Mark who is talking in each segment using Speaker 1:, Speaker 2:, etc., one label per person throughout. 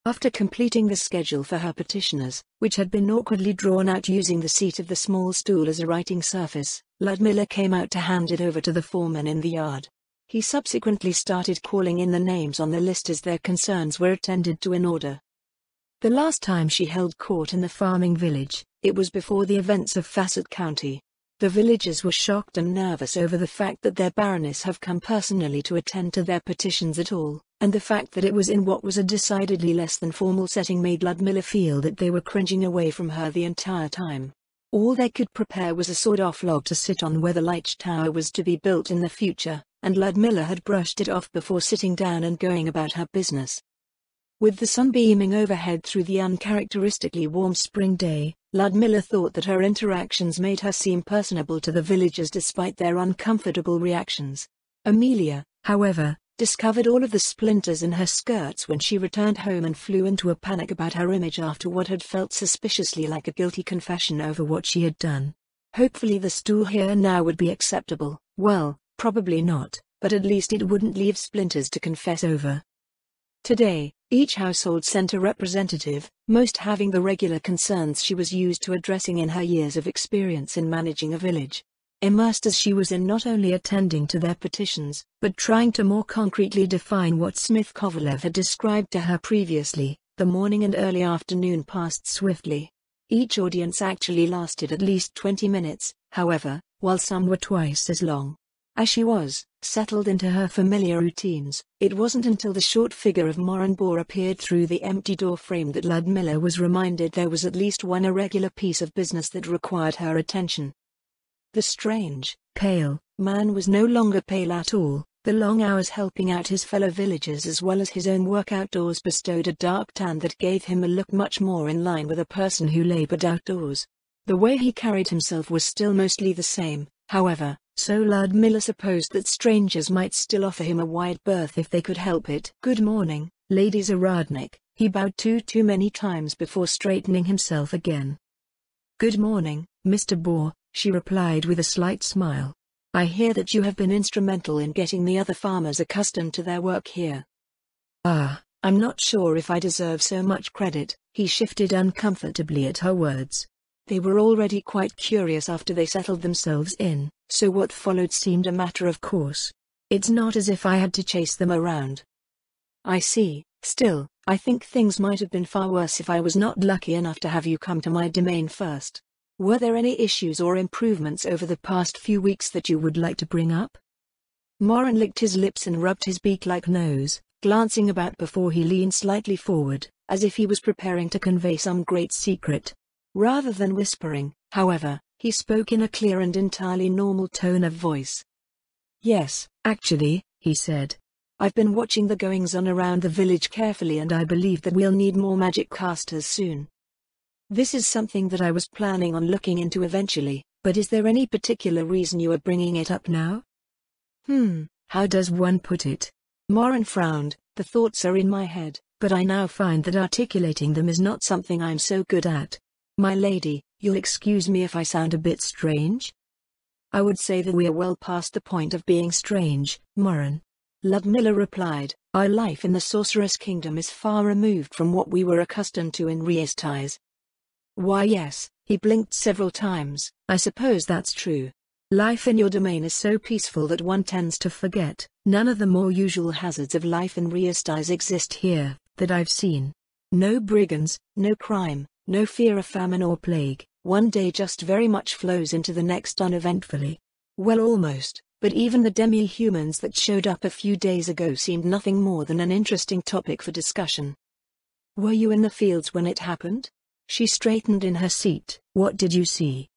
Speaker 1: After completing the schedule for her petitioners, which had been awkwardly drawn out using the seat of the small stool as a writing surface, Ludmilla came out to hand it over to the foreman in the yard. He subsequently started calling in the names on the list as their concerns were attended to in order. The last time she held court in the farming village, it was before the events of Facet County. The villagers were shocked and nervous over the fact that their baroness have come personally to attend to their petitions at all, and the fact that it was in what was a decidedly less than formal setting made Ludmilla feel that they were cringing away from her the entire time. All they could prepare was a sawed-off log to sit on where the light tower was to be built in the future, and Ludmilla had brushed it off before sitting down and going about her business. With the sun beaming overhead through the uncharacteristically warm spring day, Ludmilla thought that her interactions made her seem personable to the villagers despite their uncomfortable reactions. Amelia, however, discovered all of the splinters in her skirts when she returned home and flew into a panic about her image after what had felt suspiciously like a guilty confession over what she had done. Hopefully the stool here now would be acceptable. Well, probably not, but at least it wouldn't leave splinters to confess over. Today, each household sent a representative, most having the regular concerns she was used to addressing in her years of experience in managing a village. Immersed as she was in not only attending to their petitions, but trying to more concretely define what Smith Kovalev had described to her previously, the morning and early afternoon passed swiftly. Each audience actually lasted at least 20 minutes, however, while some were twice as long. As she was settled into her familiar routines, it wasn't until the short figure of Morin Bohr appeared through the empty door frame that Ludmilla was reminded there was at least one irregular piece of business that required her attention. The strange, pale man was no longer pale at all. The long hours helping out his fellow villagers as well as his own work outdoors bestowed a dark tan that gave him a look much more in line with a person who labored outdoors. The way he carried himself was still mostly the same, however, so Ludmilla supposed that strangers might still offer him a wide berth if they could help it. "Good morning, Lady Zaradnik," he bowed too many times before straightening himself again. "Good morning, Mr. Bohr," she replied with a slight smile. "I hear that you have been instrumental in getting the other farmers accustomed to their work here." I'm not sure if I deserve so much credit," he shifted uncomfortably at her words. They were already quite curious after they settled themselves in, so what followed seemed a matter of course. "It's not as if I had to chase them around." "I see. Still, I think things might have been far worse if I was not lucky enough to have you come to my domain first. Were there any issues or improvements over the past few weeks that you would like to bring up?" Morin licked his lips and rubbed his beak-like nose, glancing about before he leaned slightly forward, as if he was preparing to convey some great secret. Rather than whispering, however, he spoke in a clear and entirely normal tone of voice. "Yes, actually," he said. "I've been watching the goings-on around the village carefully and I believe that we'll need more magic casters soon. This is something that I was planning on looking into eventually, but is there any particular reason you are bringing it up now?" How does one put it?" Morin frowned. "The thoughts are in my head, but I now find that articulating them is not something I'm so good at. My lady, you'll excuse me if I sound a bit strange?" "I would say that we are well past the point of being strange, Morin," Ludmilla replied. "Our life in the Sorceress Kingdom is far removed from what we were accustomed to in Riestais." "Why yes," he blinked several times, "I suppose that's true. Life in your domain is so peaceful that one tends to forget. None of the more usual hazards of life in Riestais exist here, that I've seen. No brigands, no crime, no fear of famine or plague. One day just very much flows into the next uneventfully. Well, almost, but even the demi-humans that showed up a few days ago seemed nothing more than an interesting topic for discussion." "Were you in the fields when it happened?" She straightened in her seat. "What did you see?"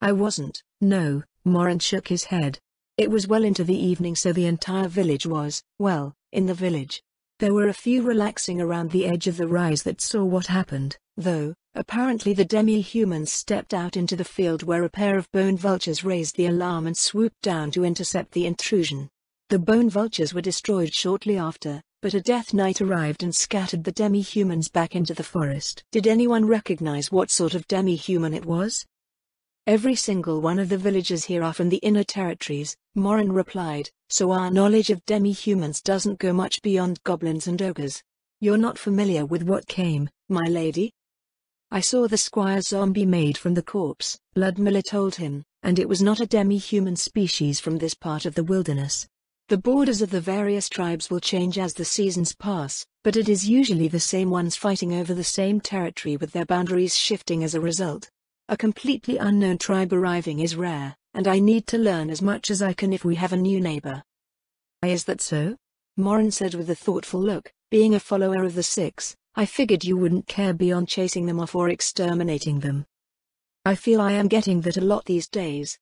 Speaker 1: "I wasn't, no," Morin shook his head. "It was well into the evening so the entire village was, well, in the village. There were a few relaxing around the edge of the rise that saw what happened, though, apparently the demi-humans stepped out into the field where a pair of bone vultures raised the alarm and swooped down to intercept the intrusion. The bone vultures were destroyed shortly after, but a death knight arrived and scattered the demi-humans back into the forest." "Did anyone recognize what sort of demi-human it was?" "Every single one of the villagers here are from the inner territories," Morin replied, "so our knowledge of demi-humans doesn't go much beyond goblins and ogres. You're not familiar with what came, my lady? I saw the squire zombie made from the corpse, Ludmilla told him, and it was not a demi-human species from this part of the wilderness. The borders of the various tribes will change as the seasons pass, but it is usually the same ones fighting over the same territory with their boundaries shifting as a result. A completely unknown tribe arriving is rare, and I need to learn as much as I can if we have a new neighbor. Is that so? Morin said with a thoughtful look. Being a follower of the Six, I figured you wouldn't care beyond chasing them off or exterminating them. I feel I am getting that a lot these days.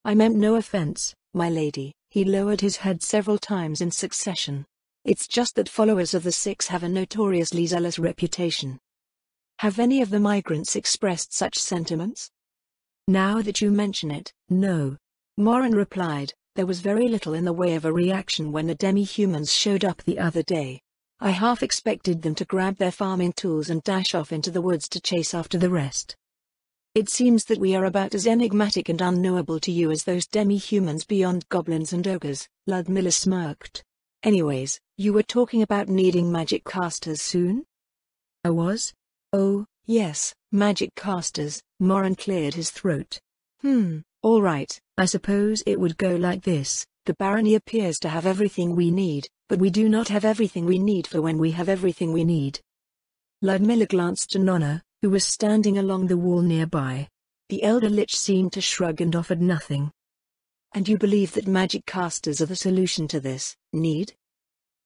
Speaker 1: I meant no offense, my lady. He lowered his head several times in succession. It's just that followers of the Six have a notoriously zealous reputation. Have any of the migrants expressed such sentiments? Now that you mention it, no. Morin replied. There was very little in the way of a reaction when the demi-humans showed up the other day. I half expected them to grab their farming tools and dash off into the woods to chase after the rest. It seems that we are about as enigmatic and unknowable to you as those demi-humans beyond goblins and ogres, Ludmilla smirked. Anyways, you were talking about needing magic casters soon? I was? Oh, yes, magic casters. Morin cleared his throat. All right, I suppose it would go like this. The barony appears to have everything we need, but we do not have everything we need for when we have everything we need. Ludmilla glanced to Nonna, who was standing along the wall nearby. The elder lich seemed to shrug and offered nothing. And you believe that magic casters are the solution to this need?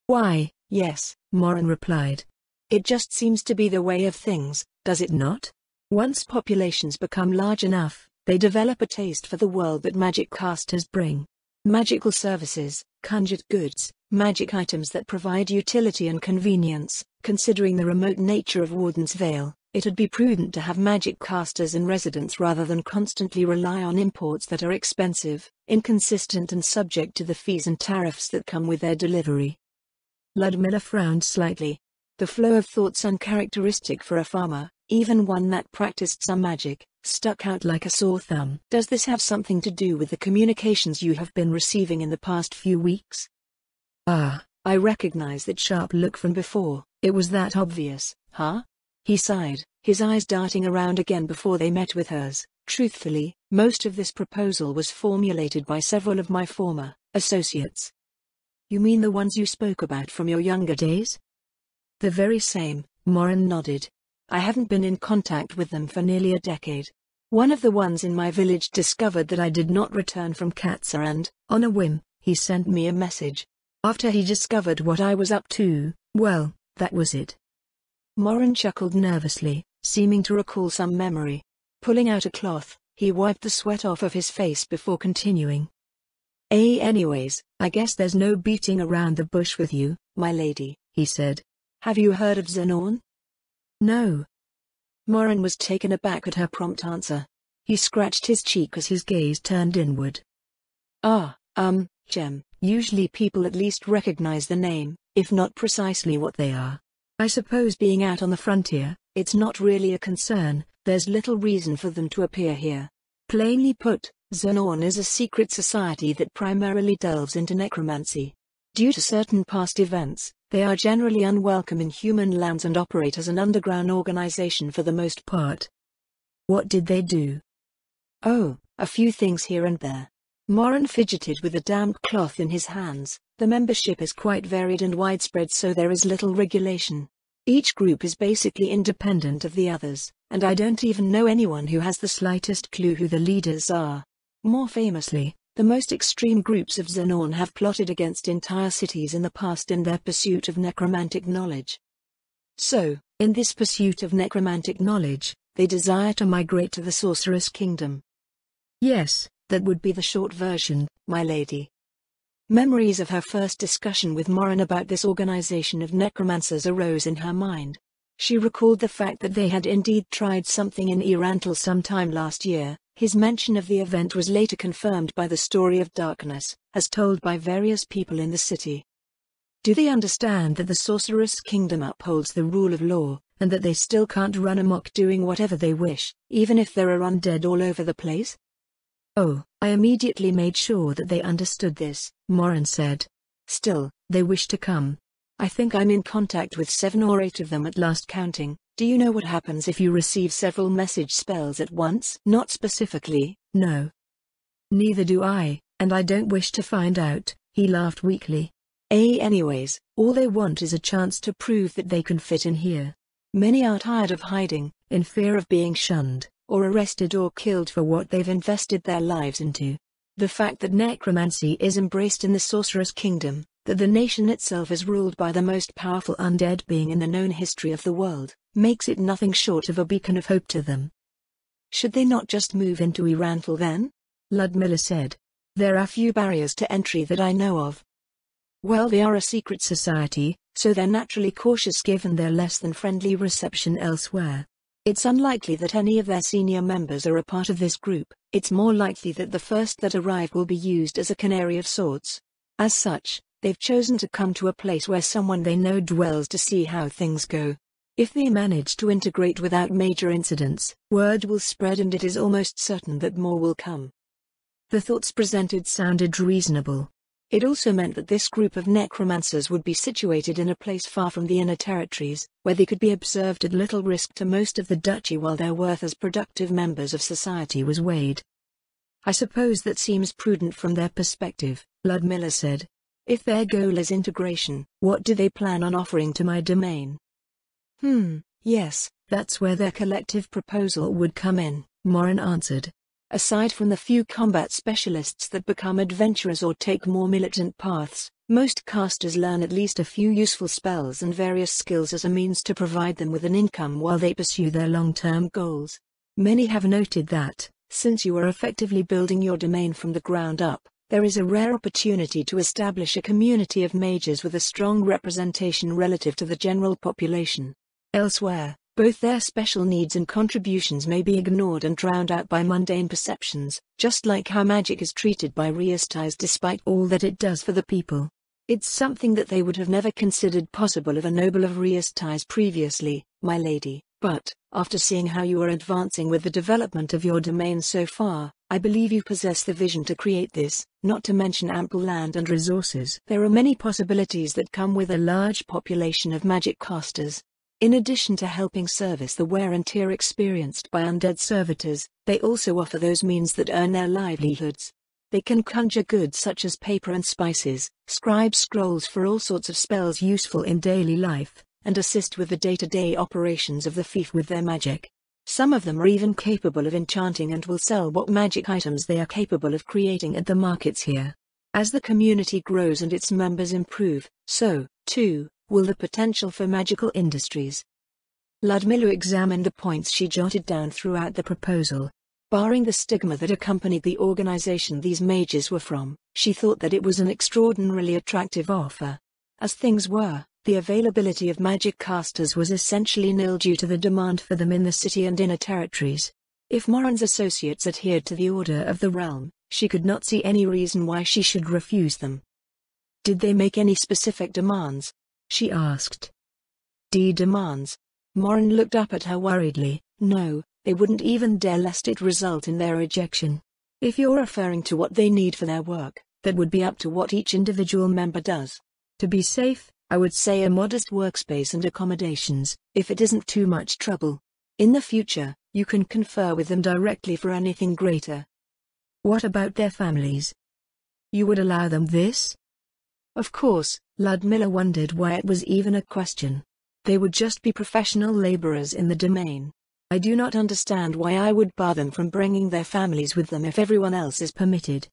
Speaker 1: Why, yes, Morin replied. It just seems to be the way of things, does it not? Once populations become large enough, they develop a taste for the world that magic casters bring. Magical services, conjured goods, magic items that provide utility and convenience. Considering the remote nature of Warden's Vale, it would be prudent to have magic casters in residence rather than constantly rely on imports that are expensive, inconsistent and subject to the fees and tariffs that come with their delivery. Ludmilla frowned slightly. The flow of thoughts uncharacteristic for a farmer, even one that practiced some magic, stuck out like a sore thumb. Does this have something to do with the communications you have been receiving in the past few weeks? Ah, I recognize that sharp look from before. It was that obvious, huh? He sighed, his eyes darting around again before they met with hers. Truthfully, most of this proposal was formulated by several of my former associates. You mean the ones you spoke about from your younger days? The very same, Morin nodded. I haven't been in contact with them for nearly a decade. One of the ones in my village discovered that I did not return from Katsa and, on a whim, he sent me a message. After he discovered what I was up to, well, that was it. Morin chuckled nervously, seeming to recall some memory. Pulling out a cloth, he wiped the sweat off of his face before continuing. Anyways, I guess there's no beating around the bush with you, my lady, he said. Have you heard of Xenon? No. Morin was taken aback at her prompt answer. He scratched his cheek as his gaze turned inward. Gem, usually people at least recognize the name, if not precisely what they are. I suppose being out on the frontier, it's not really a concern, there's little reason for them to appear here. Plainly put, Xenon is a secret society that primarily delves into necromancy. Due to certain past events, they are generally unwelcome in human lands and operate as an underground organization for the most part. What did they do? Oh, a few things here and there. Morin fidgeted with a damp cloth in his hands. The membership is quite varied and widespread, so there is little regulation. Each group is basically independent of the others, and I don't even know anyone who has the slightest clue who the leaders are. More famously, the most extreme groups of Xenon have plotted against entire cities in the past in their pursuit of necromantic knowledge. So, in this pursuit of necromantic knowledge, they desire to migrate to the Sorceress Kingdom. Yes, that would be the short version, my lady. Memories of her first discussion with Morin about this organization of necromancers arose in her mind. She recalled the fact that they had indeed tried something in Irantal sometime last year. His mention of the event was later confirmed by the story of darkness, as told by various people in the city. Do they understand that the Sorceress Kingdom upholds the rule of law, and that they still can't run amok doing whatever they wish, even if there are undead all over the place? Oh, I immediately made sure that they understood this, Morin said. Still, they wish to come. I think I'm in contact with 7 or 8 of them at last counting. Do you know what happens if you receive several message spells at once? Not specifically, no.
Speaker 2: Neither do I, and I don't wish to find out, he laughed weakly.
Speaker 1: Anyways,
Speaker 2: all they want is a chance to prove that they can fit in here.
Speaker 1: Many are tired of hiding,
Speaker 2: in fear of being shunned,
Speaker 1: or arrested or killed for what they've invested their lives into. The fact that necromancy is embraced in the Sorcerer's Kingdom, that the nation itself is ruled by the most powerful undead being in the known history of the world, makes it nothing short of a beacon of hope to them. Should they not just move into Iranthal then?
Speaker 2: Ludmilla said.
Speaker 1: There are few barriers to entry that I know of. Well, they are a secret society, so they're naturally cautious given their less than friendly reception elsewhere. It's unlikely that any of their senior members are a part of this group. It's more likely that the first that arrive will be used as a canary of sorts. As such, they've chosen to come to a place where someone they know dwells to see how things go. If they manage to integrate without major incidents, word will spread and it is almost certain that more will come.
Speaker 2: The thoughts presented sounded reasonable.
Speaker 1: It also meant that this group of necromancers would be situated in a place far from the inner territories, where they could be observed at little risk to most of the duchy while their worth as productive members of society was weighed. I suppose that seems prudent from their perspective, Ludmilla said. If their goal is integration, what do they plan on offering to my domain?
Speaker 2: Yes, that's where their collective proposal would come in, Morin answered.
Speaker 1: Aside from the few combat specialists that become adventurers or take more militant paths, most casters learn at least a few useful spells and various skills as a means to provide them with an income while they pursue their long-term goals.
Speaker 2: Many have noted that, since you are effectively building your domain from the ground up, there is a rare opportunity to establish a community of mages with a strong representation relative to the general population. Elsewhere, both their special needs and contributions may be ignored and drowned out by mundane perceptions, just like how magic is treated by Riestais despite all that it does for the people. It's something that they would have never considered possible of a noble of Riestais previously, my lady, but, after seeing how you are advancing with the development of your domain so far, I believe you possess the vision to create this, not to mention ample land and resources. There are many possibilities that come with a large population of magic casters. In addition to helping service the wear and tear experienced by undead servitors, they also offer those means that earn their livelihoods. They can conjure goods such as paper and spices, scribe scrolls for all sorts of spells useful in daily life, and assist with the day-to-day operations of the fief with their magic. Some of them are even capable of enchanting and will sell what magic items they are capable of creating at the markets here. As the community grows and its members improve, so, too, will the potential for magical industries. Ludmilla examined the points she jotted down throughout the proposal. Barring the stigma that accompanied the organization these mages were from, she thought that it was an extraordinarily attractive offer. As things were, the availability of magic casters was essentially nil due to the demand for them in the city and inner territories. If Morin's associates adhered to the order of the realm, she could not see any reason why she should refuse them.
Speaker 1: Did they make any specific demands?
Speaker 2: She asked.
Speaker 1: Demands?
Speaker 2: Morin looked up at her worriedly. No, they wouldn't even dare lest it result in their ejection.
Speaker 1: If you're referring to what they need for their work,
Speaker 2: that would be up to what each individual member does. To be safe, I would say a modest workspace and accommodations, if it isn't too much trouble. In the future, you can confer with them directly for anything greater. What about their families? You would allow them this?
Speaker 1: Of course.
Speaker 2: Ludmilla wondered why it was even a question. They would just be professional laborers in the domain. I do not understand why I would bar them from bringing their families with them if everyone else is permitted.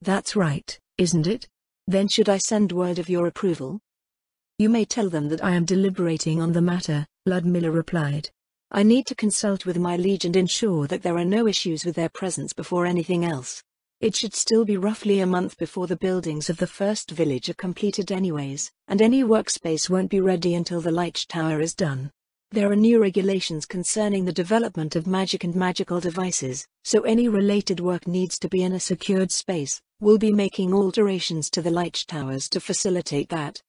Speaker 1: That's right, isn't it?
Speaker 2: Then should I send word of your approval? You may tell them that I am deliberating on the matter, Ludmilla replied. I need to consult with my liege and ensure that there are no issues with their presence before anything else. It should still be roughly a month before the buildings of the first village are completed anyways, and any workspace won't be ready until the light tower is done. There are new regulations concerning the development of magic and magical devices, so any related work needs to be in a secured space. We'll be making alterations to the light towers to facilitate that.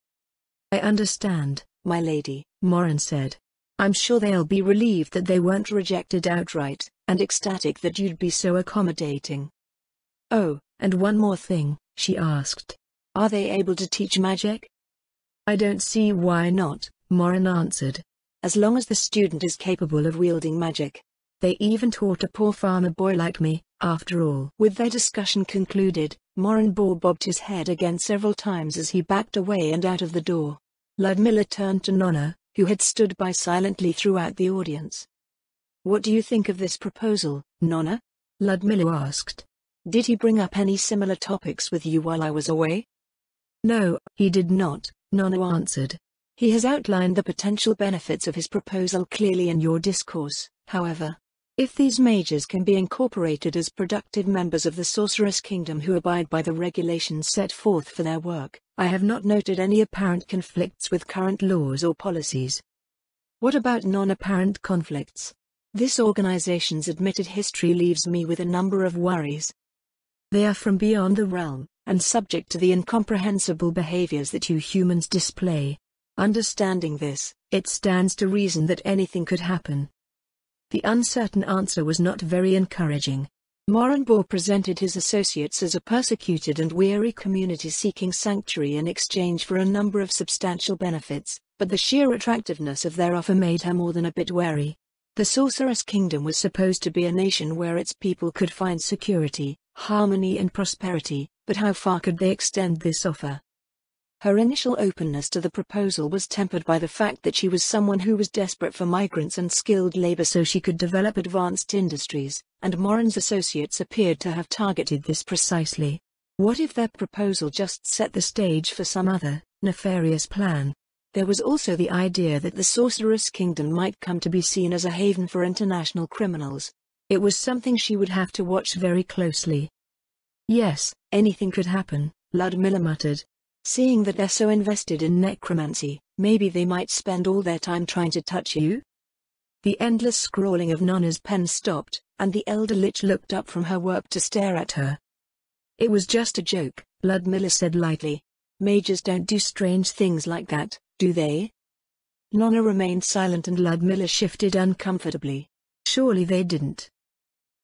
Speaker 1: I understand, my lady,
Speaker 2: Morin said. I'm sure they'll be relieved that they weren't rejected outright, and ecstatic that you'd be so accommodating.
Speaker 1: Oh, and one more thing, she asked.
Speaker 2: Are they able to teach magic? I don't see why not, Morin answered. As long as the student is capable of wielding magic. They even taught a poor farmer boy like me, after all. With their discussion concluded, Morin bobbed his head again several times as he backed away and out of the door. Ludmilla turned to Nonna, who had stood by silently throughout the audience. What do you think of this proposal, Nonna? Ludmilla asked. Did he bring up any similar topics with you while I was away? No, he did not, Nonna answered. He has outlined the potential benefits of his proposal clearly in your discourse, however. If these mages can be incorporated as productive members of the Sorceress Kingdom who abide by the regulations set forth for their work, I have not noted any apparent conflicts with current laws or policies. What about non-apparent conflicts? This organization's admitted history leaves me with a number of worries. They are from beyond the realm, and subject to the incomprehensible behaviors that you humans display. Understanding this, it stands to reason that anything could happen. The uncertain answer was not very encouraging. Morinbor presented his associates as a persecuted and weary community seeking sanctuary in exchange for a number of substantial benefits, but the sheer attractiveness of their offer made her more than a bit wary. The Sorceress Kingdom was supposed to be a nation where its people could find security, harmony and prosperity, but how far could they extend this offer? Her initial openness to the proposal was tempered by the fact that she was someone who was desperate for migrants and skilled labor so she could develop advanced industries, and Morin's associates appeared to have targeted this precisely. What if their proposal just set the stage for some other, nefarious plan? There was also the idea that the Sorceress Kingdom might come to be seen as a haven for international criminals. It was something she would have to watch very closely. Yes, anything could happen, Ludmilla muttered. Seeing that they're so invested in necromancy, maybe they might spend all their time trying to touch you? The endless scrawling of Nonna's pen stopped, and the elder lich looked up from her work to stare at her. It was just a joke, Ludmilla said lightly. Mages don't do strange things like that, do they? Nonna remained silent and Ludmilla shifted uncomfortably. Surely they didn't.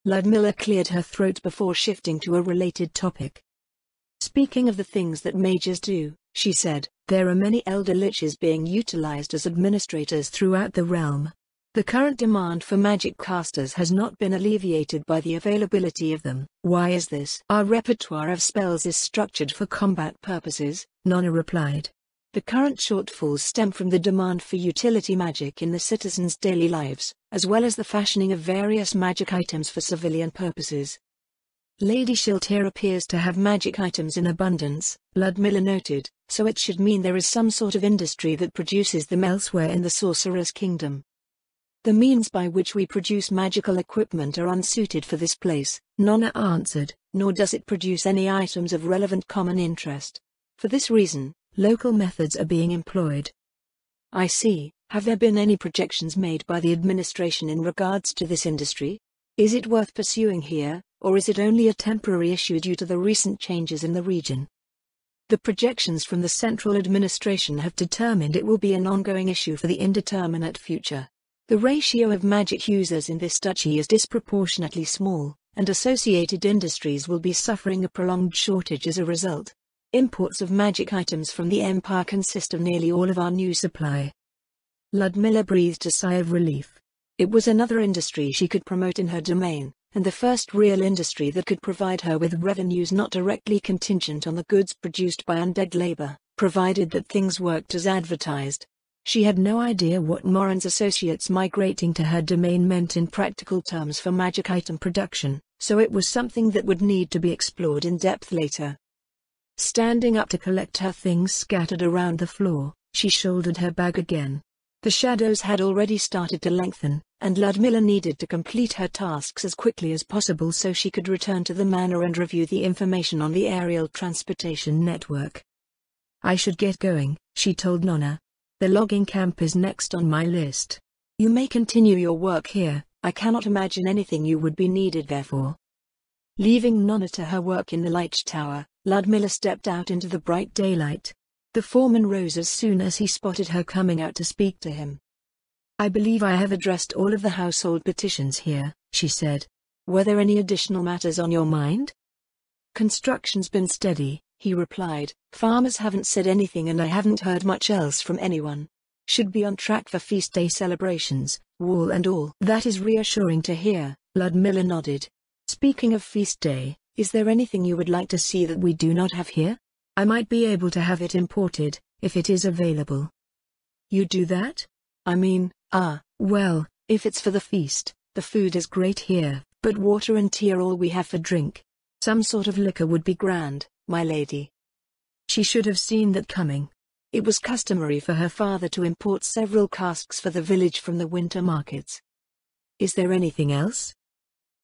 Speaker 2: Ludmilla cleared her throat before shifting to a related topic. Speaking of the things that mages do, she said, there are many elder liches being utilized as administrators throughout the realm. The current demand for magic casters has not been alleviated by the availability of them. Why is this? Our repertoire of spells is structured for combat purposes, Nonna replied. The current shortfalls stem from the demand for utility magic in the citizens' daily lives, as well as the fashioning of various magic items for civilian purposes. Lady Shiltir appears to have magic items in abundance, Ludmilla noted, so it should mean there is some sort of industry that produces them elsewhere in the Sorceress Kingdom. The means by which we produce magical equipment are unsuited for this place, Nonna answered, nor does it produce any items of relevant common interest. For this reason, local methods are being employed. I see. Have there been any projections made by the administration in regards to this industry? Is it worth pursuing here, or is it only a temporary issue due to the recent changes in the region? The projections from the central administration have determined it will be an ongoing issue for the indeterminate future. The ratio of magic users in this duchy is disproportionately small, and associated industries will be suffering a prolonged shortage as a result. Imports of magic items from the Empire consist of nearly all of our new supply. Ludmilla breathed a sigh of relief. It was another industry she could promote in her domain, and the first real industry that could provide her with revenues not directly contingent on the goods produced by undead labor, provided that things worked as advertised. She had no idea what Morin's associates migrating to her domain meant in practical terms for magic item production, so it was something that would need to be explored in depth later. Standing up to collect her things scattered around the floor, she shouldered her bag again. The shadows had already started to lengthen, and Ludmilla needed to complete her tasks as quickly as possible so she could return to the manor and review the information on the aerial transportation network. I should get going, she told Nonna. The logging camp is next on my list. You may continue your work here, I cannot imagine anything you would be needed there for. Leaving Nonna to her work in the light tower, Ludmilla stepped out into the bright daylight. The foreman rose as soon as he spotted her coming out to speak to him. I believe I have addressed all of the household petitions here, she said. Were there any additional matters on your mind? Construction's been steady,
Speaker 1: he replied. Farmers haven't said anything and I haven't heard much else from anyone. Should be on track for feast day celebrations, wall and all.
Speaker 2: That is reassuring to hear, Ludmilla nodded. Speaking of feast day, is there anything you would like to see that we do not have here? I might be able to have it imported, if it is available. You do that?
Speaker 1: I mean,
Speaker 2: well, if it's for the feast, the food is great here, but water and tea are all we have for drink. Some sort of liquor would be grand, my lady. She should have seen that coming. It was customary for her father to import several casks for the village from the winter markets. Is there anything else?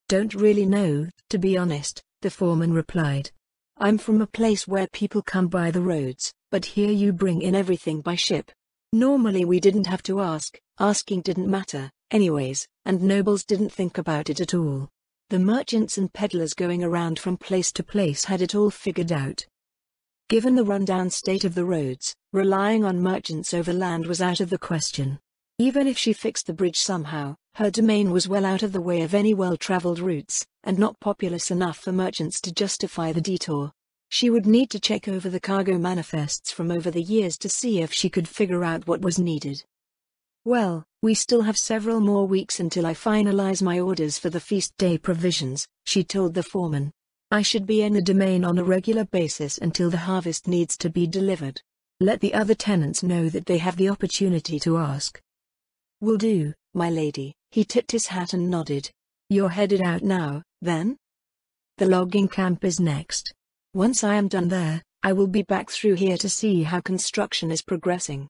Speaker 2: Don't really know, to be honest, the foreman replied. I'm from a place where people come by the roads, but here you bring in everything by ship. Normally we didn't have to ask, asking didn't matter, anyways, and nobles didn't think about it at all. The merchants and peddlers going around from place to place had it all figured out. Given the rundown state of the roads, relying on merchants over land was out of the question. Even if she fixed the bridge somehow, her domain was well out of the way of any well-traveled routes, and not populous enough for merchants to justify the detour. She would need to check over the cargo manifests from over the years to see if she could figure out what was needed. Well, we still have several more weeks until I finalize my orders for the feast day provisions, she told the foreman. I should be in the domain on a regular basis until the harvest needs to be delivered. Let the other tenants know that they have the opportunity to ask. Will do, my lady. He tipped his hat and nodded. You're headed out now, then? The logging camp is next. Once I am done there, I will be back through here to see how construction is progressing.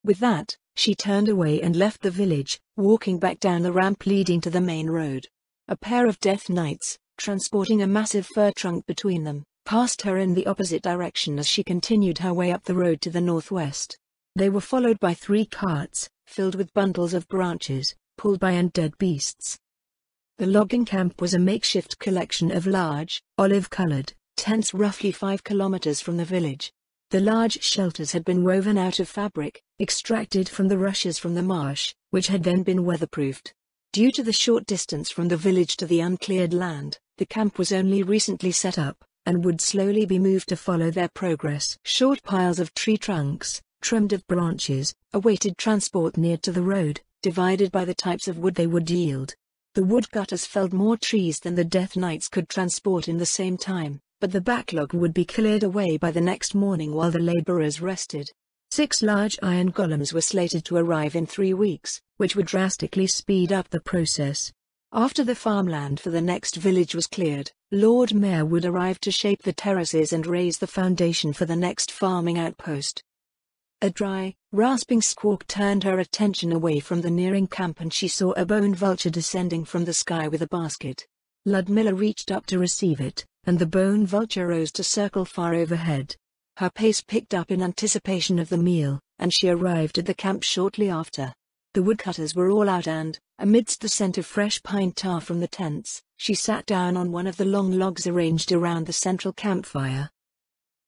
Speaker 2: With that, she turned away and left the village, walking back down the ramp leading to the main road. A pair of death knights, transporting a massive fur trunk between them, passed her in the opposite direction as she continued her way up the road to the northwest. They were followed by 3 carts, filled with bundles of branches, pulled by undead beasts. The logging camp was a makeshift collection of large, olive-colored, tents roughly 5 kilometers from the village. The large shelters had been woven out of fabric, extracted from the rushes from the marsh, which had then been weatherproofed. Due to the short distance from the village to the uncleared land, the camp was only recently set up, and would slowly be moved to follow their progress. Short piles of tree trunks, trimmed with branches, awaited transport near to the road, divided by the types of wood they would yield. The woodcutters felled more trees than the Death Knights could transport in the same time, but the backlog would be cleared away by the next morning while the laborers rested. 6 large iron golems were slated to arrive in 3 weeks, which would drastically speed up the process. After the farmland for the next village was cleared, Lord Mayor would arrive to shape the terraces and raise the foundation for the next farming outpost. A dry, rasping squawk turned her attention away from the nearing camp and she saw a bone vulture descending from the sky with a basket. Ludmilla reached up to receive it, and the bone vulture rose to circle far overhead. Her pace picked up in anticipation of the meal, and she arrived at the camp shortly after. The woodcutters were all out and, amidst the scent of fresh pine tar from the tents, she sat down on one of the long logs arranged around the central campfire.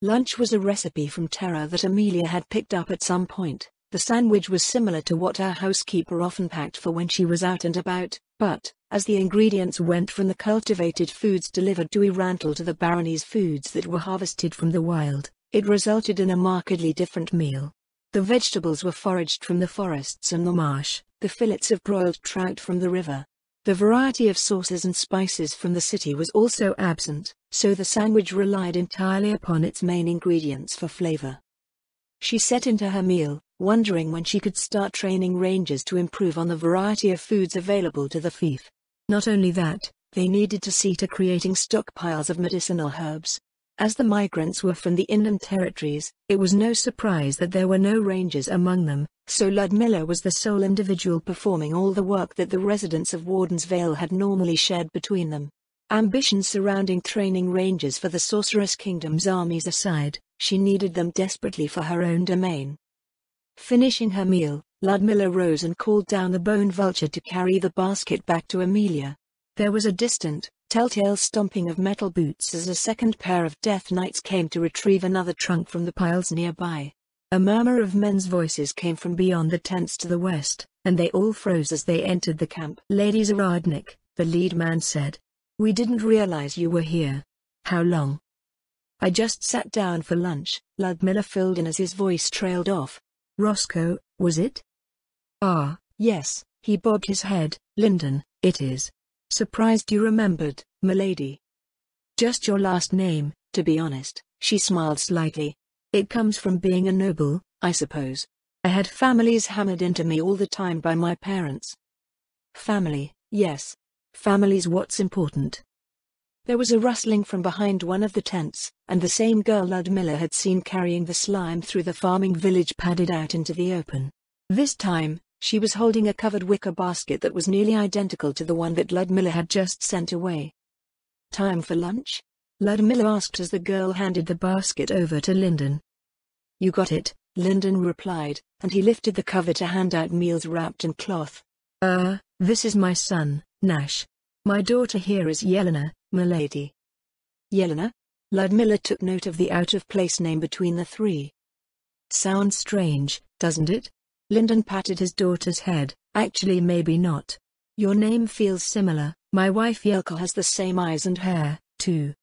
Speaker 2: Lunch was a recipe from Terra that Amelia had picked up at some point. The sandwich was similar to what her housekeeper often packed for when she was out and about, but, as the ingredients went from the cultivated foods delivered to Irantal to the barony's foods that were harvested from the wild, it resulted in a markedly different meal. The vegetables were foraged from the forests and the marsh, the fillets of broiled trout from the river. The variety of sauces and spices from the city was also absent, so the sandwich relied entirely upon its main ingredients for flavor. She set into her meal, wondering when she could start training rangers to improve on the variety of foods available to the fief. Not only that, they needed to see to creating stockpiles of medicinal herbs. As the migrants were from the inland territories, it was no surprise that there were no rangers among them, so Ludmilla was the sole individual performing all the work that the residents of Warden's Vale had normally shared between them. Ambitions surrounding training rangers for the Sorceress Kingdom's armies aside, she needed them desperately for her own domain. Finishing her meal, Ludmilla rose and called down the bone vulture to carry the basket back to Amelia. There was a distant, telltale stomping of metal boots as a second pair of Death Knights came to retrieve another trunk from the piles nearby. A murmur of men's voices came from beyond the tents to the west, and they all froze as they entered the camp. Lady Zaradnik, the lead man said. We didn't realize you were here. How long? I just sat down for lunch, Ludmilla filled in as his voice trailed off. Roscoe, was it? Ah, yes, he bobbed his head. Lyndon, it is. Surprised you remembered, milady. Just your last name, to be honest, she smiled slightly. It comes from being a noble, I suppose. I had families hammered into me all the time by my parents. Family, yes. Family's what's important. There was a rustling from behind one of the tents, and the same girl Ludmilla had seen carrying the slime through the farming village padded out into the open. This time, she was holding a covered wicker basket that was nearly identical to the one that Ludmilla had just sent away. Time for lunch? Ludmilla asked as the girl handed the basket over to Lyndon. You got it, Lyndon replied, and he lifted the cover to hand out meals wrapped in cloth. This is my son, Nash. My daughter here is Yelena, milady. Yelena? Ludmilla took note of the out-of-place name between the three. Sounds strange, doesn't it? Lyndon patted his daughter's head. Actually, maybe not. Your name feels similar. My wife Yelka has the same eyes and hair, too.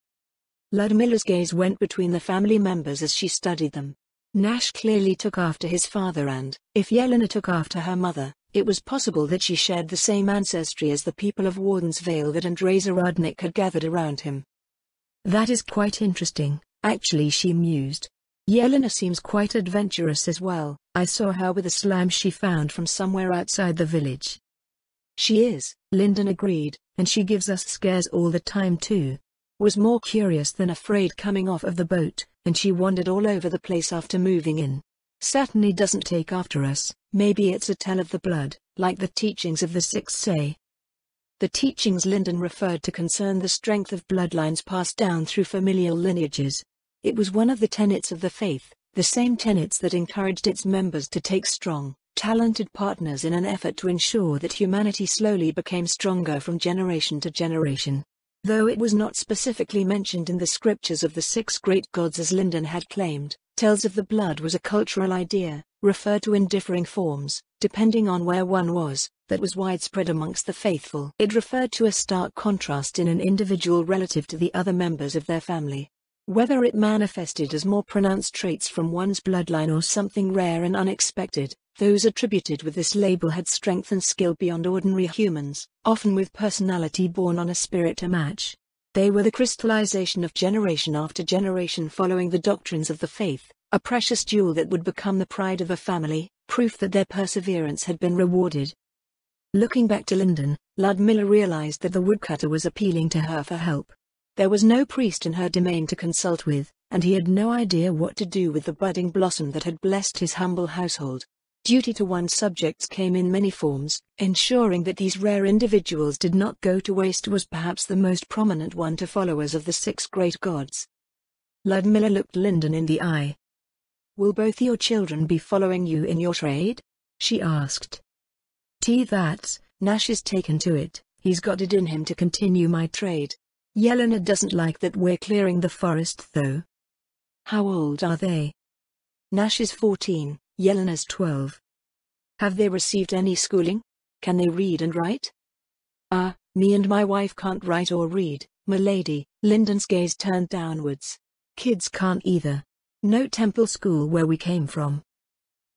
Speaker 2: Ludmilla's gaze went between the family members as she studied them. Nash clearly took after his father, and, if Yelena took after her mother, it was possible that she shared the same ancestry as the people of Wardensvale that Andrzej Zarodnik had gathered around him. That is quite interesting, actually, she mused. Yelena seems quite adventurous as well. I saw her with a slime she found from somewhere outside the village. She is, Lyndon agreed, and she gives us scares all the time too. Was more curious than afraid coming off of the boat, and she wandered all over the place after moving in. Certainly doesn't take after us. Maybe it's a tell of the blood, like the teachings of the Six say. The teachings Lyndon referred to concern the strength of bloodlines passed down through familial lineages. It was one of the tenets of the faith, the same tenets that encouraged its members to take strong, talented partners in an effort to ensure that humanity slowly became stronger from generation to generation. Though it was not specifically mentioned in the scriptures of the six great gods as Lyndon had claimed, Tales of the Blood was a cultural idea, referred to in differing forms, depending on where one was, that was widespread amongst the faithful. It referred to a stark contrast in an individual relative to the other members of their family. Whether it manifested as more pronounced traits from one's bloodline or something rare and unexpected, those attributed with this label had strength and skill beyond ordinary humans, often with personality born on a spirit to match. They were the crystallization of generation after generation following the doctrines of the faith, a precious jewel that would become the pride of a family, proof that their perseverance had been rewarded. Looking back to Lyndon, Ludmilla realized that the woodcutter was appealing to her for help. There was no priest in her domain to consult with, and he had no idea what to do with the budding blossom that had blessed his humble household. Duty to one's subjects came in many forms. Ensuring that these rare individuals did not go to waste was perhaps the most prominent one to followers of the six great gods. Ludmilla looked Lyndon in the eye. Will both your children be following you in your trade? She asked. That's, Nash is taken to it. He's got it in him to continue my trade. Yelena doesn't like that we're clearing the forest though. How old are they? Nash is 14, Yelena's 12. Have they received any schooling? Can they read and write? Me and my wife can't write or read, milady. Lyndon's gaze turned downwards. Kids can't either. No temple school where we came from.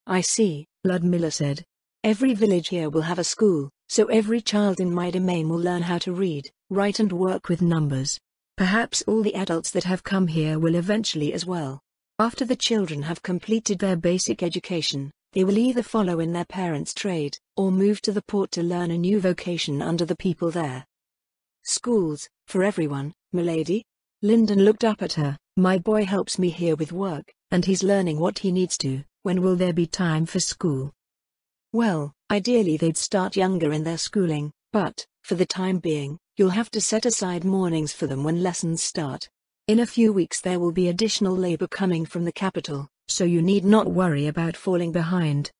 Speaker 2: I see, Ludmilla said. Every village here will have a school, so every child in my domain will learn how to read, write and work with numbers. Perhaps all the adults that have come here will eventually as well. After the children have completed their basic education, they will either follow in their parents' trade, or move to the port to learn a new vocation under the people there. Schools, for everyone, milady? Lyndon looked up at her. My boy helps me here with work, and he's learning what he needs to. When will there be time for school? Well, ideally they'd start younger in their schooling, but, for the time being, you'll have to set aside mornings for them when lessons start. In a few weeks there will be additional labor coming from the capital, so you need not worry about falling behind.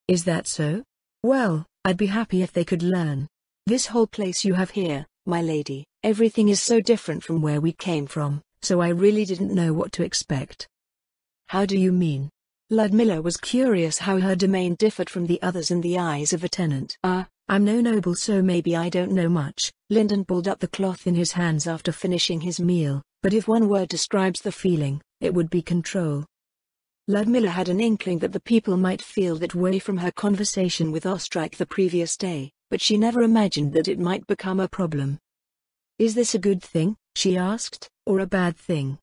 Speaker 2: Is that so? Well, I'd be happy if they could learn. This whole place you have here, my lady, everything is so different from where we came from, so I really didn't know what to expect. How do you mean? Ludmilla was curious how her domain differed from the others in the eyes of a tenant. I'm no noble, so maybe I don't know much. Lyndon pulled up the cloth in his hands after finishing his meal, but if one word describes the feeling, it would be control. Ludmilla had an inkling that the people might feel that way from her conversation with Ostrich the previous day, but she never imagined that it might become a problem. Is this a good thing, she asked, or a bad thing?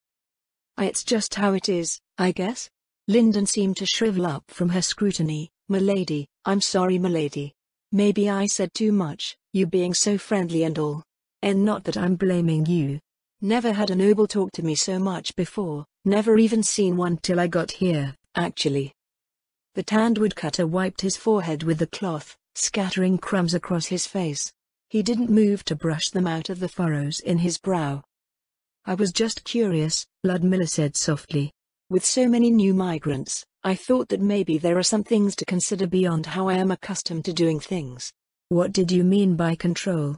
Speaker 2: It's just how it is, I guess. Lyndon seemed to shrivel up from her scrutiny. Milady, I'm sorry milady. Maybe I said too much, you being so friendly and all. And not that I'm blaming you. Never had a noble talk to me so much before, never even seen one till I got here, actually. The tanned woodcutter wiped his forehead with the cloth, scattering crumbs across his face. He didn't move to brush them out of the furrows in his brow. I was just curious, Ludmilla said softly. With so many new migrants, I thought that maybe there are some things to consider beyond how I am accustomed to doing things. What did you mean by control?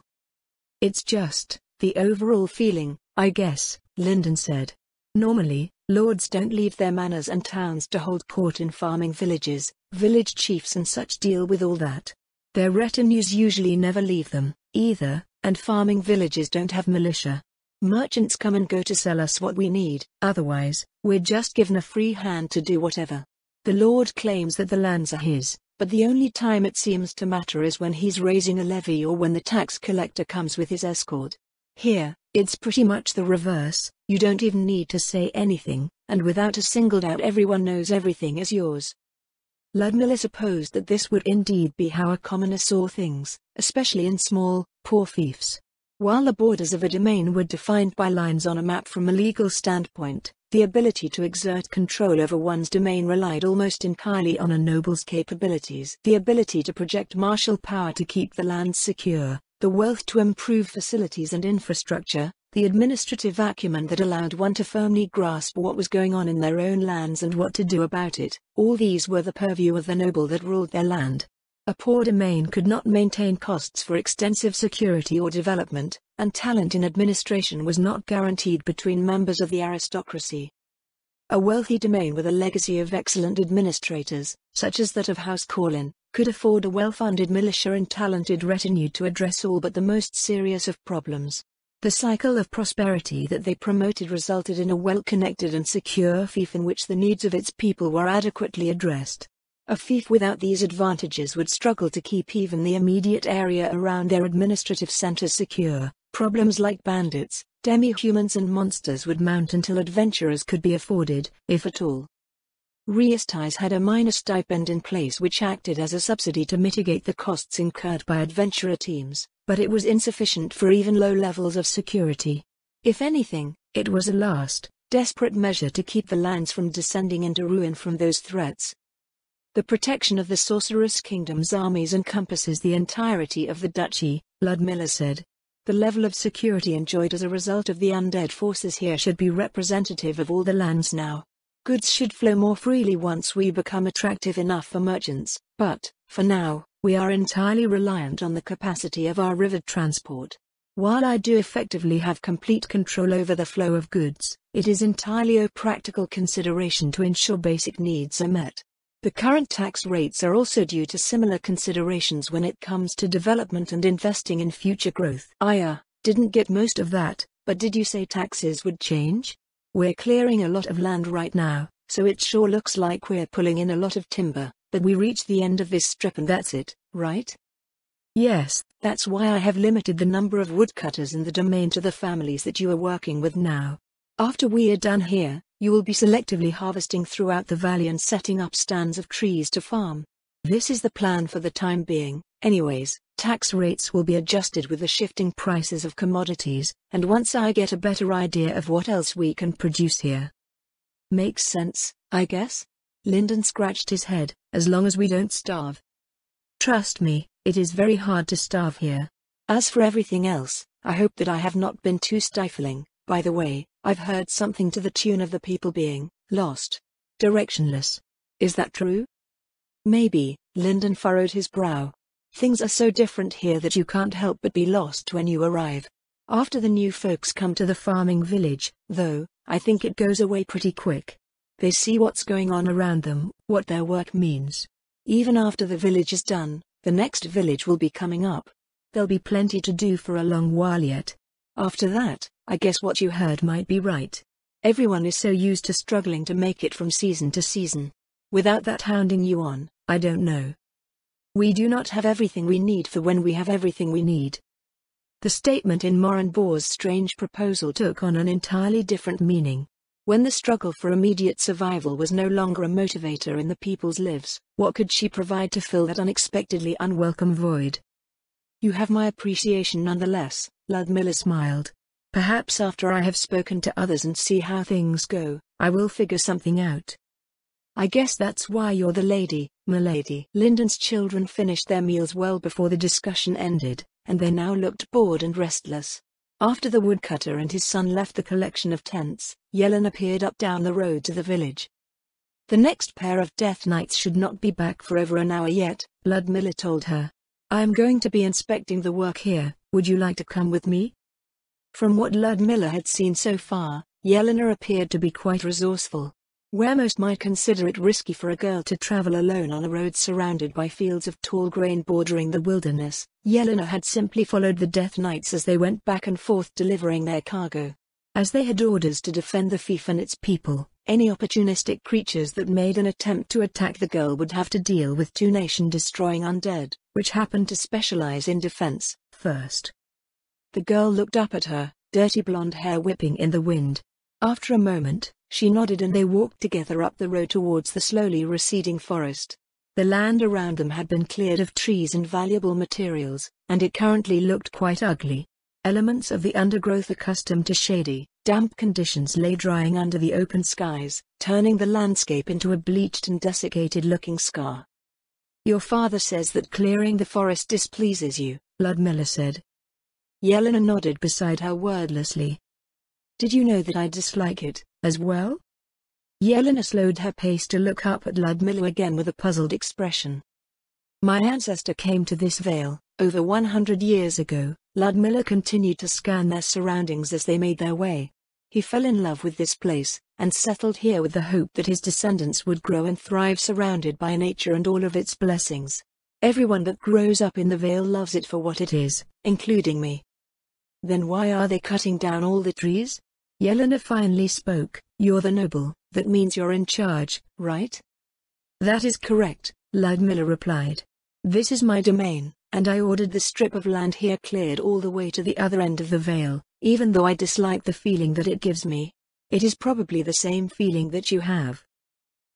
Speaker 2: It's just the overall feeling, I guess, Lyndon said. Normally, lords don't leave their manors and towns to hold court in farming villages. Village chiefs and such deal with all that. Their retinues usually never leave them, either, and farming villages don't have militia. Merchants come and go to sell us what we need, otherwise, we're just given a free hand to do whatever. The Lord claims that the lands are his, but the only time it seems to matter is when he's raising a levy or when the tax collector comes with his escort. Here, it's pretty much the reverse. You don't even need to say anything, and without a single doubt everyone knows everything is yours. Ludmilla supposed that this would indeed be how a commoner saw things, especially in small, poor fiefs. While the borders of a domain were defined by lines on a map from a legal standpoint, the ability to exert control over one's domain relied almost entirely on a noble's capabilities. The ability to project martial power to keep the lands secure, the wealth to improve facilities and infrastructure, the administrative acumen that allowed one to firmly grasp what was going on in their own lands and what to do about it. All these were the purview of the noble that ruled their land. A poor domain could not maintain costs for extensive security or development, and talent in administration was not guaranteed between members of the aristocracy. A wealthy domain with a legacy of excellent administrators, such as that of House Corlin, could afford a well-funded militia and talented retinue to address all but the most serious of problems. The cycle of prosperity that they promoted resulted in a well-connected and secure fief in which the needs of its people were adequately addressed. A fief without these advantages would struggle to keep even the immediate area around their administrative centers secure. Problems like bandits, demi-humans and monsters would mount until adventurers could be afforded, if at all. Reistais had a minor stipend in place which acted as a subsidy to mitigate the costs incurred by adventurer teams, but it was insufficient for even low levels of security. If anything, it was a last, desperate measure to keep the lands from descending into ruin from those threats. The protection of the Sorceress Kingdom's armies encompasses the entirety of the duchy, Ludmilla said. The level of security enjoyed as a result of the undead forces here should be representative of all the lands now. Goods should flow more freely once we become attractive enough for merchants, but, for now, we are entirely reliant on the capacity of our river transport. While I do effectively have complete control over the flow of goods, it is entirely a practical consideration to ensure basic needs are met. The current tax rates are also due to similar considerations when it comes to development and investing in future growth. Didn't get most of that, but did you say taxes would change? We're clearing a lot of land right now, so it sure looks like we're pulling in a lot of timber, but we reach the end of this strip and that's it, right? Yes, that's why I have limited the number of woodcutters in the domain to the families that you are working with now. After we are done here, you will be selectively harvesting throughout the valley and setting up stands of trees to farm. This is the plan for the time being. Anyways, tax rates will be adjusted with the shifting prices of commodities, and once I get a better idea of what else we can produce here. Makes sense, I guess? Lyndon scratched his head, as long as we don't starve. Trust me, it is very hard to starve here. As for everything else, I hope that I have not been too stifling. By the way, I've heard something to the tune of the people being lost, directionless. Is that true? Maybe. Lyndon furrowed his brow. Things are so different here that you can't help but be lost when you arrive. After the new folks come to the farming village, though, I think it goes away pretty quick. They see what's going on around them, what their work means. Even after the village is done,
Speaker 1: The next village will be coming up.
Speaker 2: There'll be plenty to do for a long while yet.
Speaker 1: After that, I guess what you heard
Speaker 2: might be right.
Speaker 1: Everyone is so used to struggling to make it from season to season. Without that hounding you on,
Speaker 2: I don't know.
Speaker 1: We do not have everything we need for when we have everything we need. The statement in Moran Boar's strange proposal took on an entirely different meaning. When the struggle for immediate survival was no longer a motivator in the people's lives, what could she provide to fill that unexpectedly unwelcome void? You have my appreciation nonetheless, Ludmilla smiled. Perhaps after I have spoken to others and see how things go, I will figure something out. I guess that's why you're the lady, m'lady. Lyndon's children finished their meals well before the discussion ended, and they now looked bored and restless. After the woodcutter and his son left the collection of tents, Yelena peered up down the road to the village. The next pair of Death Knights should not be back for over an hour yet, Ludmilla told her. I am going to be inspecting the work here, would you like to come with me? From what Ludmilla had seen so far, Yelena appeared to be quite resourceful. Where most might consider it risky for a girl to travel alone on a road surrounded by fields of tall grain bordering the wilderness, Yelena had simply followed the Death Knights as they went back and forth delivering their cargo. As they had orders to defend the fief and its people, any opportunistic creatures that made an attempt to attack the girl would have to deal with two nation-destroying undead, which happened to specialize in defense, first. The girl looked up at her, dirty blonde hair whipping in the wind. After a moment, she nodded and they walked together up the road towards the slowly receding forest. The land around them had been cleared of trees and valuable materials, and it currently looked quite ugly. Elements of the undergrowth accustomed to shady, damp conditions lay drying under the open skies, turning the landscape into a bleached and desiccated-looking scar. Your father says that clearing the forest displeases you, Ludmilla said. Yelena nodded beside her wordlessly. Did you know that I dislike it, as well? Yelena slowed her pace to look up at Ludmilla again with a puzzled expression. My ancestor came to this vale, over 100 years ago. Ludmilla continued to scan their surroundings as they made their way. He fell in love with this place, and settled here with the hope that his descendants would grow and thrive surrounded by nature and all of its blessings. Everyone that grows up in the vale loves it for what it is, including me. Then why are they cutting down all the trees? Yelena finally spoke. You're the noble, that means you're in charge, right? That is correct, Ludmilla replied. This is my domain, and I ordered the strip of land here cleared all the way to the other end of the vale, even though I dislike the feeling that it gives me. It is probably the same feeling that you have.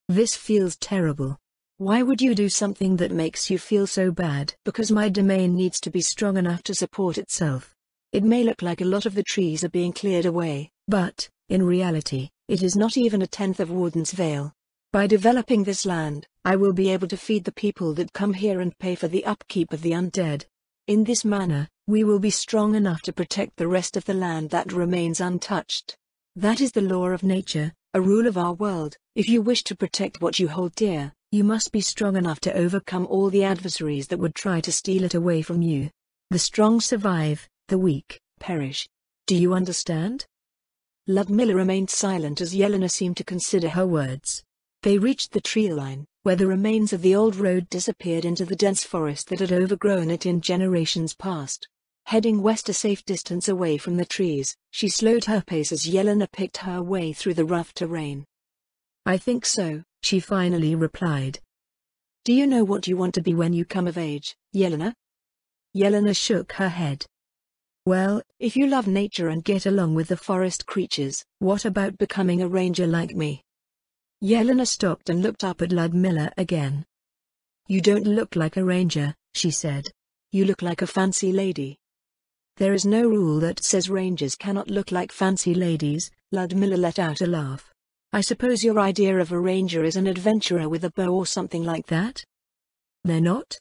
Speaker 1: This feels terrible. Why would you do something that makes you feel so bad? Because my domain needs to be strong enough to support itself. It may look like a lot of the trees are being cleared away, but, in reality, it is not even a tenth of Warden's Vale. By developing this land, I will be able to feed the people that come here and pay for the upkeep of the undead. In this manner, we will be strong enough to protect the rest of the land that remains untouched. That is the law of nature, a rule of our world. If you wish to protect what you hold dear, you must be strong enough to overcome all the adversaries that would try to steal it away from you. The strong survive, the weak perish. Do you understand? Ludmilla remained silent as Yelena seemed to consider her words. They reached the tree line, where the remains of the old road disappeared into the dense forest that had overgrown it in generations past. Heading west a safe distance away from the trees, she slowed her pace as Yelena picked her way through the rough terrain. I think so, she finally replied. Do you know what you want to be when you come of age, Yelena? Yelena shook her head. Well, if you love nature and get along with the forest creatures, what about becoming a ranger like me? Yelena stopped and looked up at Ludmilla again. You don't look like a ranger, she said. You look like a fancy lady. There is no rule that says rangers cannot look like fancy ladies, Ludmilla let out a laugh. I suppose your idea of a ranger is an adventurer with a bow or something like that? They're not?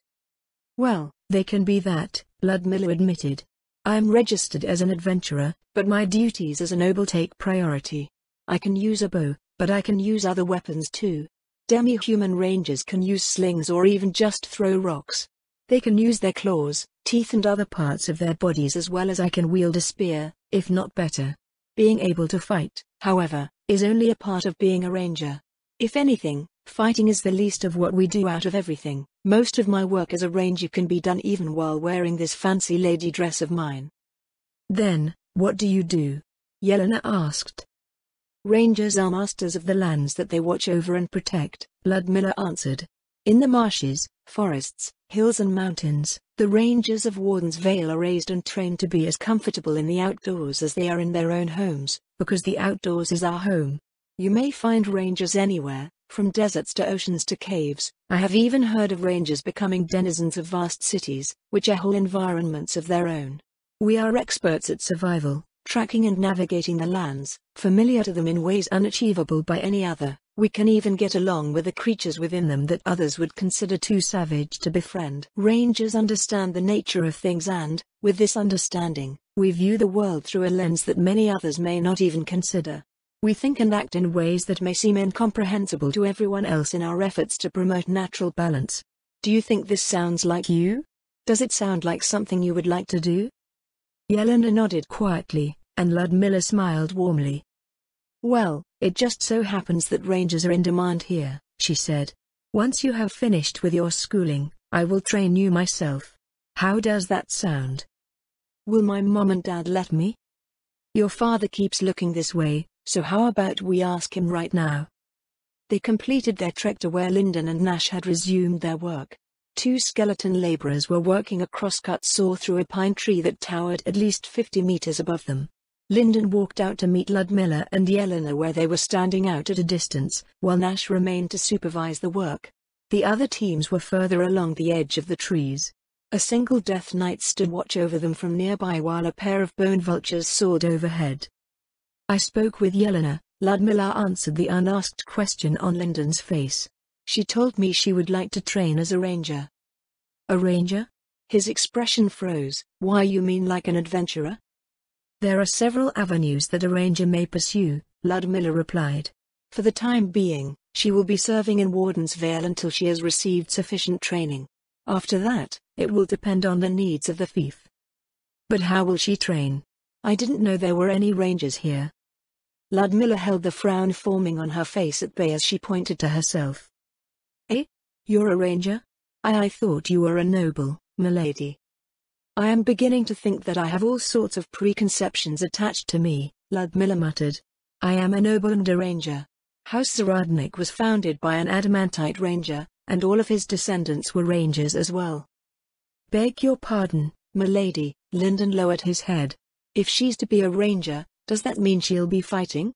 Speaker 1: Well, they can be that, Ludmilla admitted. I am registered as an adventurer, but my duties as a noble take priority. I can use a bow, but I can use other weapons too. Demi-human rangers can use slings or even just throw rocks. They can use their claws, teeth and other parts of their bodies as well as I can wield a spear, if not better. Being able to fight, however, is only a part of being a ranger. If anything,
Speaker 2: Fighting is the least of what we do out of everything. Most of my work as a ranger can be done even while wearing this fancy lady dress of mine."
Speaker 1: "Then, what do you do?" Yelena asked.
Speaker 2: "Rangers are masters of the lands that they watch over and protect,"
Speaker 1: Ludmilla answered.
Speaker 2: "In the marshes, forests, hills and mountains, the rangers of Warden's Vale are raised and trained to be as comfortable in the outdoors as they are in their own homes, because the outdoors is our home. You may find rangers anywhere, from deserts to oceans to caves. I have even heard of rangers becoming denizens of vast cities, which are whole environments of their own. We are experts at survival, tracking and navigating the lands, familiar to them in ways unachievable by any other. We can even get along with the creatures within them that others would consider too savage to befriend. Rangers understand the nature of things and, with this understanding, we view the world through a lens that many others may not even consider. We think and act in ways that may seem incomprehensible to everyone else in our efforts to promote natural balance. Do you think this sounds like you? Does it sound like something you would like to do?"
Speaker 1: Yelena nodded quietly, and Ludmilla smiled warmly.
Speaker 2: "Well, it just so happens that rangers are in demand here," she said.
Speaker 1: "Once you have finished with your schooling, I will train you myself. How does that sound?"
Speaker 2: "Will my mom and dad let me?"
Speaker 1: "Your father keeps looking this way, so how about we ask him right now?"
Speaker 2: They completed their trek to where Lyndon and Nash had resumed their work. Two skeleton laborers were working a crosscut saw through a pine tree that towered at least 50 meters above them. Lyndon walked out to meet Ludmilla and Yelena where they were standing out at a distance, while Nash remained to supervise the work. The other teams were further along the edge of the trees. A single Death Knight stood watch over them from nearby while a pair of bone vultures soared overhead.
Speaker 1: "I spoke with Yelena," Ludmilla answered the unasked question on Lyndon's face.
Speaker 2: "She told me she would like to train as a ranger."
Speaker 1: "A ranger?"
Speaker 2: His expression froze. "Why, you mean like an adventurer?"
Speaker 1: "There are several avenues that a ranger may pursue," Ludmilla replied.
Speaker 2: "For the time being, she will be serving in Warden's Vale until she has received sufficient training. After that, it will depend on the needs of the fief."
Speaker 1: "But how will she train?
Speaker 2: I didn't know there were any rangers here." Ludmilla held the frown forming on her face at bay as she pointed to herself. "Eh? You're a ranger? I thought you were a noble, milady." "I am beginning to think that I have all sorts of preconceptions attached to me," Ludmilla muttered. "I am a noble and a ranger. House Zaradnik was founded by an adamantite ranger, and all of his descendants were rangers as well."
Speaker 1: "Beg your pardon,
Speaker 2: milady," Lyndon lowered his head. "If she's to be a ranger, does that mean she'll be fighting?"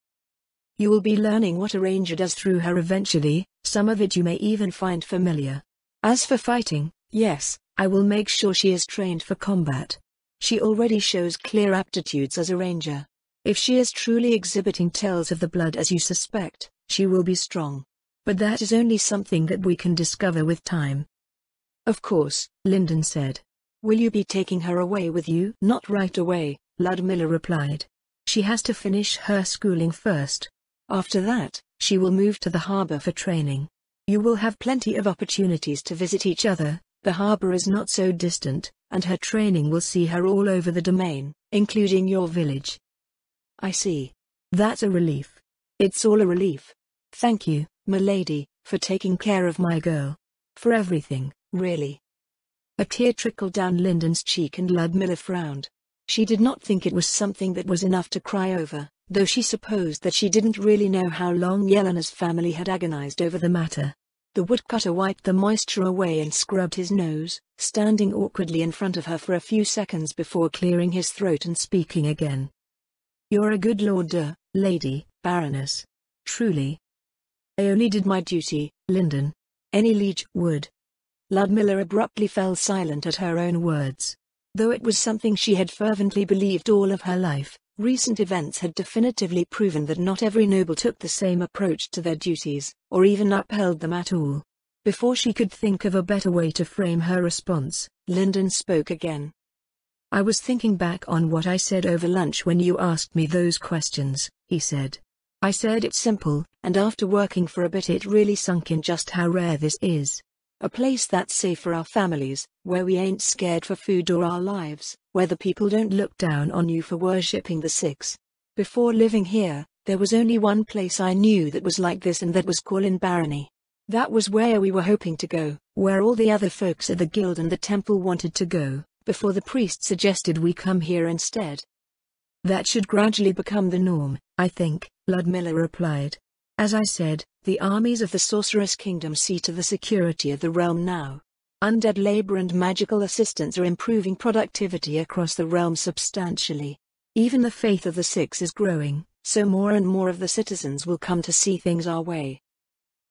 Speaker 2: "You will be learning what a ranger does through her eventually, some of it you may even find familiar. As for fighting, yes, I will make sure she is trained for combat. She already shows clear aptitudes as a ranger. If she is truly exhibiting tells of the blood as you suspect, she will be strong. But that is only something that we can discover with time." "Of course," Lyndon said. "Will you be taking her away with you?" "Not right away," Ludmilla replied. "She has to finish her schooling first. After that, she will move to the harbor for training. You will have plenty of opportunities to visit each other. The harbor is not so distant, and her training will see her all over the domain, including your village." "I see. That's a relief." "It's all a relief. Thank you, milady, for taking care of my girl. For everything, really." A tear trickled down Lyndon's cheek and Ludmilla frowned. She did not think it was something that was enough to cry over, though she supposed that she didn't really know how long Yelena's family had agonized over the matter. The woodcutter wiped the moisture away and scrubbed his nose, standing awkwardly in front of her for a few seconds before clearing his throat and speaking again. "You're a good lord, lady, Baroness. Truly." "I only did my duty, Lyndon. Any liege would." Ludmilla abruptly fell silent at her own words. Though it was something she had fervently believed all of her life, recent events had definitively proven that not every noble took the same approach to their duties, or even upheld them at all. Before she could think of a better way to frame her response, Lyndon spoke again. "I was thinking back on what I said over lunch when you asked me those questions," he said. "I said it's simple, and after working for a bit it really sunk in just how rare this is. A place that's safe for our families, where we ain't scared for food or our lives, where the people don't look down on you for worshipping the six. Before living here, there was only one place I knew that was like this, and that was Corlin Barony. That was where we were hoping to go, where all the other folks at the guild and the temple wanted to go, before the priest suggested we come here instead. That should gradually become the norm, I think, Ludmilla replied. As I said, the armies of the Sorceress Kingdom see to the security of the realm now. Undead labor and magical assistants are improving productivity across the realm substantially. Even the faith of the Six is growing, so more and more of the citizens will come to see things our way.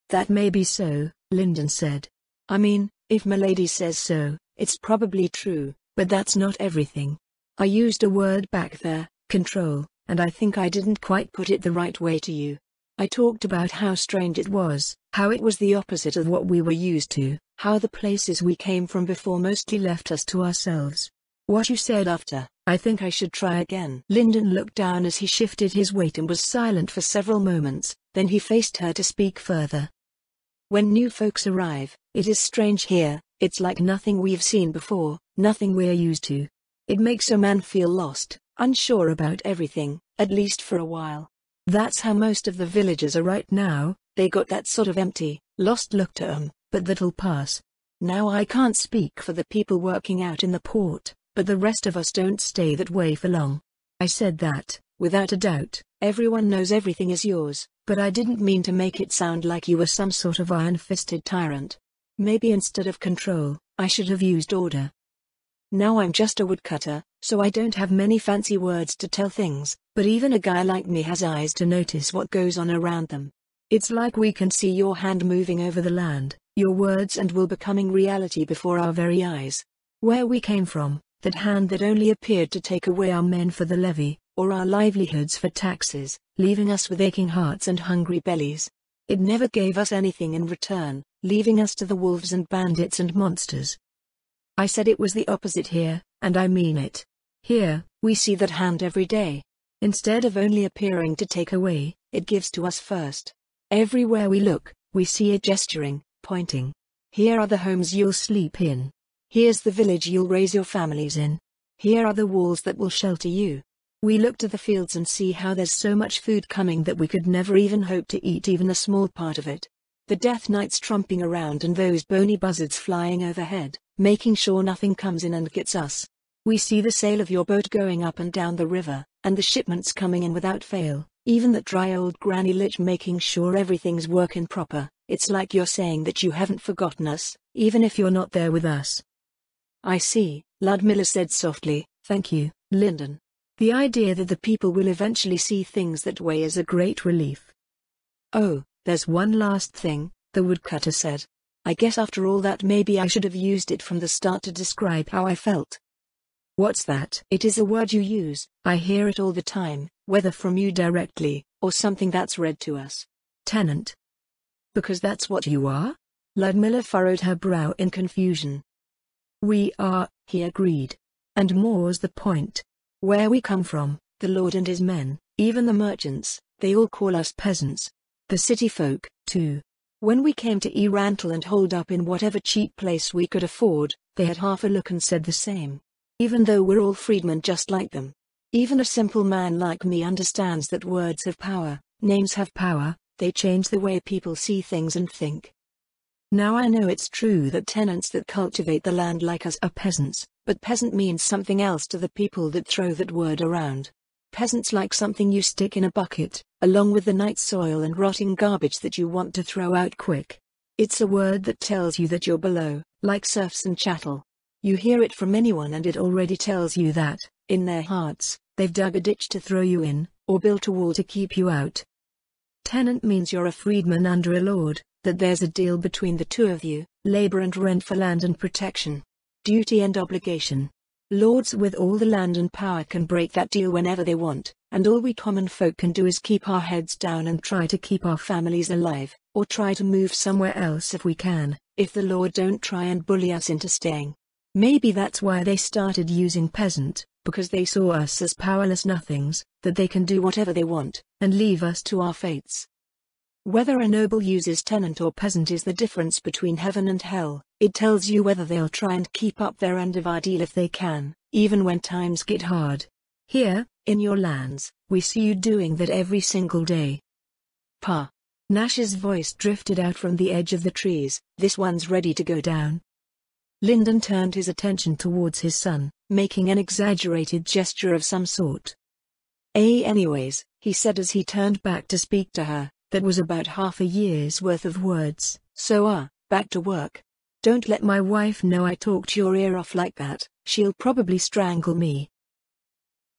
Speaker 1: That may be so, Lyndon said.
Speaker 2: I mean, if Milady says so, it's probably true, but that's not everything. I used a word back there, control, and I think I didn't quite put it the right way to you. I talked about how strange it was, how it was the opposite of what we were used to, how the places we came from before mostly left us to ourselves. What you said after, I think I should try again. Lyndon looked down as he shifted his weight and was silent for several moments, then he faced her to speak further. When new folks arrive, it is strange here, it's like nothing we've seen before, nothing we're used to. It makes a man feel lost, unsure about everything, at least for a while. That's how most of the villagers are right now. They got that sort of empty, lost look to 'em, but that'll pass. Now I can't speak for the people working out in the port, but the rest of us don't stay that way for long. I said that, without a doubt, everyone knows everything is yours, but I didn't mean to make it sound like you were some sort of iron-fisted tyrant. Maybe instead of control, I should have used order. Now I'm just a woodcutter, so I don't have many fancy words to tell things, but even a guy like me has eyes to notice what goes on around them. It's like we can see your hand moving over the land, your words and will becoming reality before our very eyes. Where we came from, that hand that only appeared to take away our men for the levy, or our livelihoods for taxes, leaving us with aching hearts and hungry bellies. It never gave us anything in return, leaving us to the wolves and bandits and monsters. I said it was the opposite here, and I mean it. Here, we see that hand every day. Instead of only appearing to take away, it gives to us first. Everywhere we look, we see it gesturing, pointing. Here are the homes you'll sleep in. Here's the village you'll raise your families in. Here are the walls that will shelter you. We look to the fields and see how there's so much food coming that we could never even hope to eat even a small part of it. The death knights tromping around and those bony buzzards flying overhead, making sure nothing comes in and gets us. We see the sail of your boat going up and down the river, and the shipments coming in without fail, even that dry old Granny Lich making sure everything's working proper. It's like you're saying that you haven't forgotten us, even if you're not there with us. I see, Ludmilla said softly. Thank you, Lyndon. The idea that the people will eventually see things that way is a great relief. Oh, there's one last thing, the woodcutter said. I guess after all that maybe I should have used it from the start to describe how I felt. What's that? It is a word you use. I hear it all the time, whether from you directly, or something that's read to us. Tenant. Because that's what you are? Ludmilla furrowed her brow in confusion. We are, he agreed. And more's the point. Where we come from, the Lord and his men, even the merchants, they all call us peasants. The city folk, too. When we came to Erantle and holed up in whatever cheap place we could afford, they had half a look and said the same. Even though we're all freedmen just like them. Even a simple man like me understands that words have power, names have power, they change the way people see things and think. Now I know it's true that tenants that cultivate the land like us are peasants, but peasant means something else to the people that throw that word around. Peasants like something you stick in a bucket, along with the night soil and rotting garbage that you want to throw out quick. It's a word that tells you that you're below, like serfs and chattel. You hear it from anyone and it already tells you that, in their hearts, they've dug a ditch to throw you in, or built a wall to keep you out. Tenant means you're a freedman under a lord, that there's a deal between the two of you, labor and rent for land and protection. Duty and obligation. Lords with all the land and power can break that deal whenever they want, and all we common folk can do is keep our heads down and try to keep our families alive, or try to move somewhere else if we can, if the Lord don't try and bully us into staying. Maybe that's why they started using peasant, because they saw us as powerless nothings, that they can do whatever they want, and leave us to our fates. Whether a noble uses tenant or peasant is the difference between heaven and hell. It tells you whether they'll try and keep up their end of our deal if they can, even when times get hard. Here, in your lands, we see you doing that every single day. Pa. Nash's voice drifted out from the edge of the trees. This one's ready to go down. Lyndon turned his attention towards his son, making an exaggerated gesture of some sort. Anyways, he said as he turned back to speak to her, that was about half a year's worth of words. So back to work. Don't let my wife know I talked your ear off like that, she'll probably strangle me.